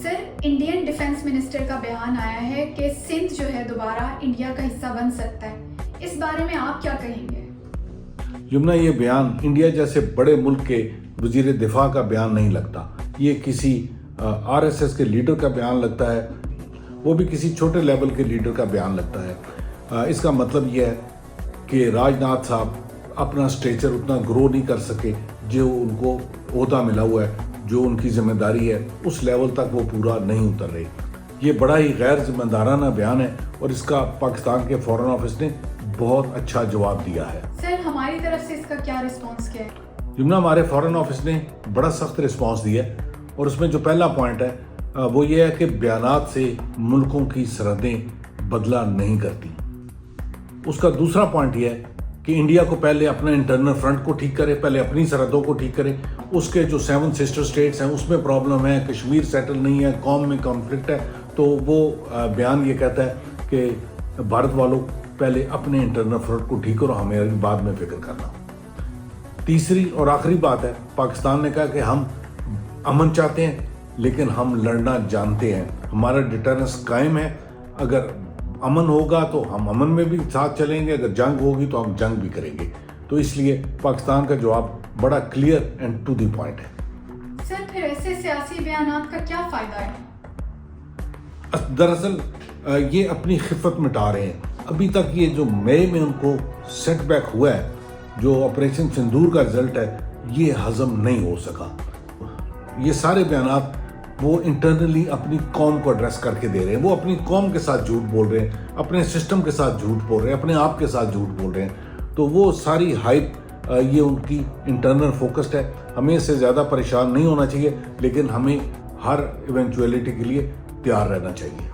سر، Indian defence minister کا بیان آیا ہے کہ سندھ جو ہے دوبارہ انڈیا کا حصہ بن سکتا ہے، اس بارے میں آپ کیا کہیں گے؟ یمنا، یہ بیان انڈیا جیسے بڑے ملک کے وزیر دفاع کا بیان نہیں لگتا، یہ کسی RSS کے لیڈر کا بیان لگتا ہے، وہ بھی کسی چھوٹے لیول کے لیڈر کا بیان لگتا ہے۔ اس کا مطلب یہ ہے کہ راج ناتھ صاحب اپنا سٹیچر اتنا گرو نہیں کر سکے جو ان کو عہدہ ملا ہوا ہے، جو ان کی ذمہ داری ہے اس لیول تک وہ پورا نہیں اتر رہے۔ یہ بڑا ہی غیر ذمہ دارانہ بیان ہے اور اس کا پاکستان کے فارن آفس نے بہت اچھا جواب دیا ہے۔ سر، ہماری طرف سے اس کا کیا رسپانس کیا ہے؟ یمنا، ہمارے فارن آفس نے بڑا سخت رسپانس دیا ہے اور اس میں جو پہلا پوائنٹ ہے وہ یہ ہے کہ بیانات سے ملکوں کی سرحدیں بدلہ نہیں کرتی۔ اس کا دوسرا پوائنٹ یہ ہے کہ انڈیا کو پہلے اپنا انٹرنل فرنٹ کو ٹھیک کرے، پہلے اپنی سرحدوں کو ٹھیک کرے۔ اس کے جو 7 سسٹر سٹیٹس ہیں اس میں پرابلم ہے، کشمیر سیٹل نہیں ہے، قوم میں کانفلکٹ ہے، تو وہ بیان یہ کہتا ہے کہ بھارت والوں پہلے اپنے انٹرنل فرنٹ کو ٹھیک کرو، ہمیں بعد میں فکر کرنا۔ تیسری اور آخری بات ہے، پاکستان نے کہا کہ ہم امن چاہتے ہیں لیکن ہم لڑنا جانتے ہیں، ہمارا ڈیٹرنس قائم ہے، اگر امن ہوگا تو ہم امن میں بھی ساتھ چلیں گے، اگر جنگ ہوگی تو ہم جنگ بھی کریں گے۔ تو اس لیے پاکستان کا جواب بڑا clear and to the point ہے۔ سر، پھر ایسے سیاسی بیانات کا کیا فائدہ ہے؟ دراصل یہ اپنی خفت مٹا رہے ہیں۔ ابھی تک یہ جو مئی میں ان کو سیٹ بیک ہوا ہے، جو آپریشن سندور کا رزلٹ ہے، یہ ہضم نہیں ہو سکا۔ یہ سارے بیانات وہ انٹرنلی اپنی قوم کو ایڈریس کر کے دے رہے ہیں، وہ اپنی قوم کے ساتھ جھوٹ بول رہے ہیں، اپنے سسٹم کے ساتھ جھوٹ بول رہے ہیں، اپنے آپ کے ساتھ جھوٹ بول رہے ہیں۔ تو وہ ساری ہائپ یہ ان کی انٹرنل فوکسڈ ہے۔ ہمیں اس سے زیادہ پریشان نہیں ہونا چاہیے، لیکن ہمیں ہر ایونچویلٹی کے لیے تیار رہنا چاہیے۔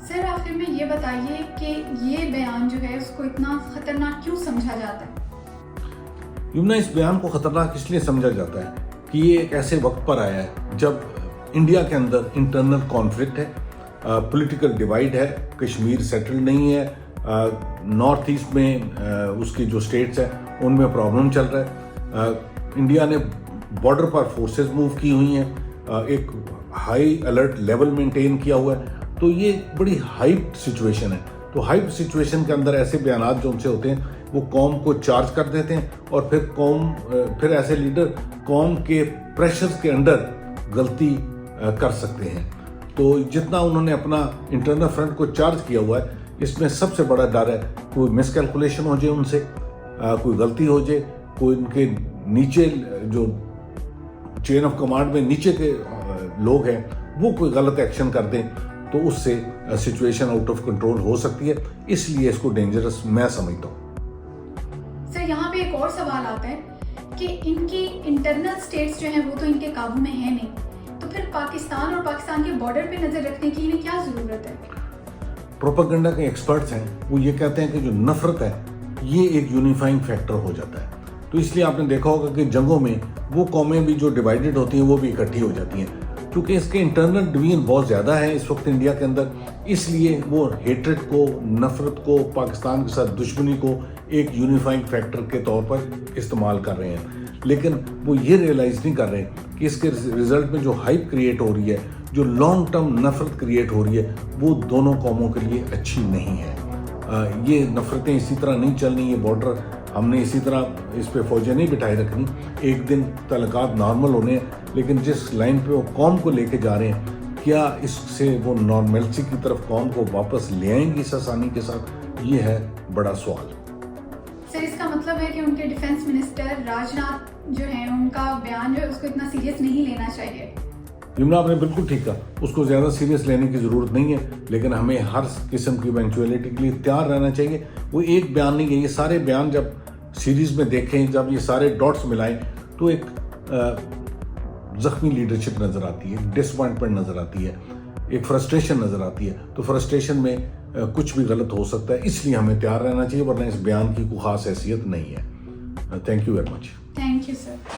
سر، آخر میں یہ بتائیے کہ یہ بیان جو ہے اس کو اتنا خطرناک کیوں سمجھا جاتا ہے؟ یمنا، اس بیان کو خطرناک اس لیے سمجھا جاتا ہے کہ یہ ایک ایسے وقت پر آیا ہے جب انڈیا کے اندر انٹرنل کانفلکٹ ہے، پولیٹیکل ڈیوائیڈ ہے، کشمیر سیٹل نہیں ہے، نارتھ ایسٹ میں اس کی جو سٹیٹس ہیں ان میں پرابلم چل رہا ہے، انڈیا نے بارڈر پر فورسز موو کی ہوئی ہیں، ایک ہائی الرٹ لیول مینٹین کیا ہوا ہے۔ تو یہ بڑی ہائپ سچویشن ہے۔ تو ہائپ سچویشن کے اندر ایسے بیانات جو ان سے ہوتے ہیں وہ قوم کو چارج کر دیتے ہیں اور پھر ایسے لیڈر قوم کے پریشرز کے انڈر غلطی کر سکتے ہیں۔ تو جتنا انہوں نے اپنا انٹرنل فرنٹ کو چارج کیا ہوا ہے، اس میں سب سے بڑا ڈر ہے کوئی مس کیلکولیشن ہو جائے، ان سے کوئی غلطی ہو جائے، کوئی ان کے نیچے جو چین آف کمانڈ میں نیچے کے لوگ ہیں وہ کوئی غلط ایکشن کر دیں تو اس سے سچویشن آؤٹ آف کنٹرول ہو سکتی ہے۔ اس لیے اس کو ڈینجرس میں سمجھتا ہوں۔ سر، یہاں پہ ایک اور سوال آتا ہے کہ ان کی انٹرنل سٹیٹس جو ہیں وہ تو ان کے قابو میں ہیں نہیں، تو پھر پاکستان اور پاکستان کے بارڈر پہ نظر رکھنے کی انہیں کیا ضرورت ہے؟ پروپیگنڈا کے ایکسپرٹس ہیں، وہ یہ کہتے ہیں کہ جو نفرت ہے یہ ایک یونیفائنگ فیکٹر ہو جاتا ہے۔ تو اس لیے آپ نے دیکھا ہوگا کہ جنگوں میں وہ قومیں بھی جو ڈیوائیڈڈ ہوتی ہیں وہ بھی اکٹھی ہو جاتی ہیں، کیونکہ اس کے انٹرنل ڈویژن بہت زیادہ ہے اس وقت انڈیا کے اندر، اس لیے وہ ہیٹرڈ کو، نفرت کو، پاکستان کے ساتھ دشمنی کو ایک یونیفائنگ فیکٹر کے طور پر استعمال کر رہے ہیں۔ لیکن وہ یہ ریئلائز نہیں کر رہے کہ اس کے ریزلٹ میں جو ہائپ کریٹ ہو رہی ہے، جو لانگ ٹرم نفرت کریٹ ہو رہی ہے، وہ دونوں قوموں کے لیے اچھی نہیں ہے۔ یہ نفرتیں اسی طرح نہیں چلنی، یہ بارڈر ہم نے اسی طرح اس پہ فوجیں نہیں بٹھائے رکھنی، ایک دن تعلقات نارمل ہونے ہیں، لیکن جس لائن پہ وہ قوم کو لے کے جا رہے ہیں، کیا اس سے وہ نارملسی کی طرف قوم کو واپس لے آئیں گی اس آسانی کے ساتھ؟ یہ ہے بڑا سوال۔ سر، اس کا مطلب ہے کہ ان کے ڈیفنس منسٹر راج ناتھ جو ہیں ان کا بیان جو ہے اس کو اتنا سیریس نہیں لینا چاہیے؟ یمنا، آپ نے بالکل ٹھیک کہا، اس کو زیادہ سیریس لینے کی ضرورت نہیں ہے، لیکن ہمیں ہر قسم کی ایونچویلٹی کے لیے تیار رہنا چاہیے۔ وہ ایک بیان نہیں ہے، یہ سارے بیان جب سیریز میں دیکھیں، جب یہ سارے ڈاٹس ملائیں تو ایک زخمی لیڈرشپ نظر آتی ہے، ڈس اپوائنٹمنٹ نظر آتی ہے، ایک فرسٹریشن نظر آتی ہے۔ تو فرسٹریشن میں کچھ بھی غلط ہو سکتا ہے، اس لیے ہمیں تیار رہنا چاہیے، ورنہ اس بیان کی کوئی خاص حیثیت نہیں ہے۔ Thank you very much. Thank you sir.